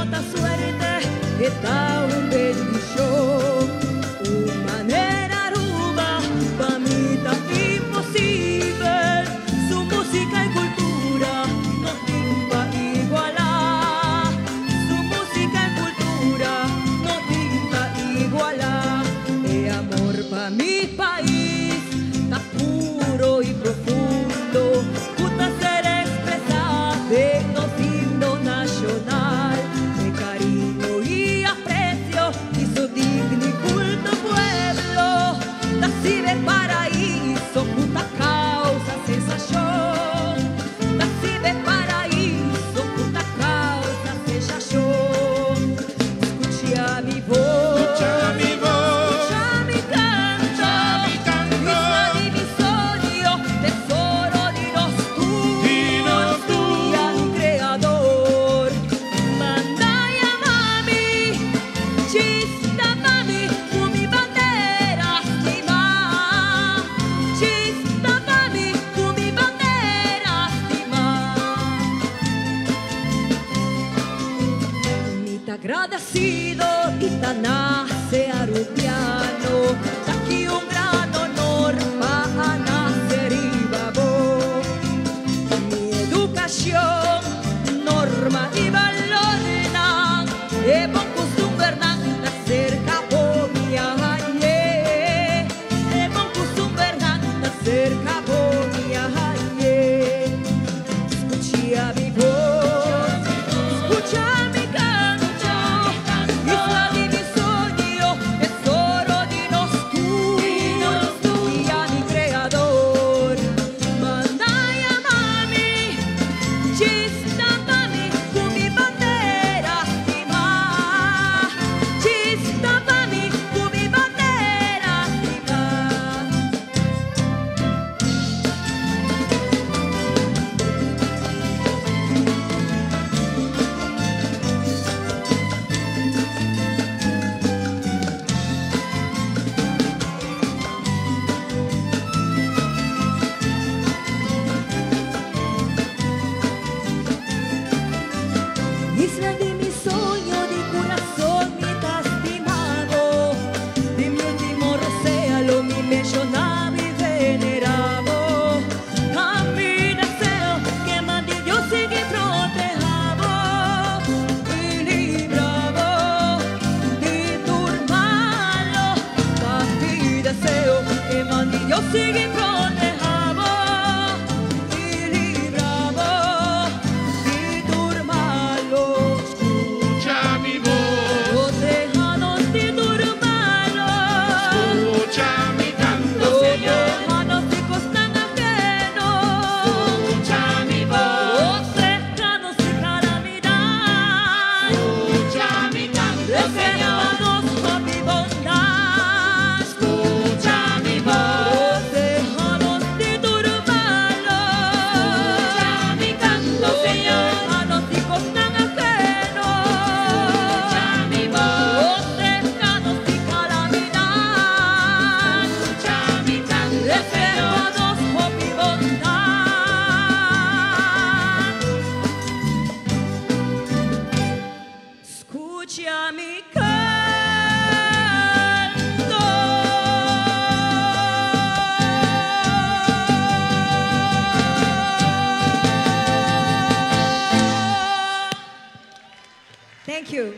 nota suerte está un bendición. Una manera rumba, pa' mí está imposible. Su música y cultura no timba igualar. Su música y cultura no timba igualar. El amor pa' mi país está puro y profundo. Puta ser expresar de los himnos nacional. De cariño y aprecio y su digno y culto pueblo. Nací de paraíso, puta causa sensación. Nací de paraíso, puta causa sensación. Escucha mi voz. Escucha mi voz. Escucha mi canto. Escucha mi canto. Isla di mi sogno, tesoro di los Dinos tú. y a mi creador. Mandaya mami, chista mami, mi bandera stima. Chista mami, mi bandera stima. Mi agradecido y tan nace arupiano. Aquí un gran honor para nacer y babo. Mi educación, norma y valor es bon costumbre nacer cabo mi aye. Es bon costumbre nacer cabo mi aye. Escucha mi voz, escucha mi canto, isla di mi sogno, tesoro di nos tú y a mi creador. Mandaya mami, chista mami, mi bandera stima. Chista mami, mi bandera stima. Isla di mi sogno, di corazón mi estimado. Di mi último océano, mi mencionado y venerado. A mi deseo que más de Dios sigue protejado y librado de turmarlo. A mi deseo que más de Dios sigue protejado. Escucha mi voz. Los lejanos y turbanos, Escucha mi canto, los Señor. lejanos y costan ajenos, Escucha mi voz. los lejanos y calamidad, Escucha mi canto, Señor. reservados por mi bondad. Escucha mi voz. Los lejanos y turbanos, Escucha mi canto, Señor. los lejanos y costan ajenos, Escucha mi voz. los lejanos y calamidad. Escucha mi canto, Señor. Reservados por mi bondad. Escucha mi canto. Thank you.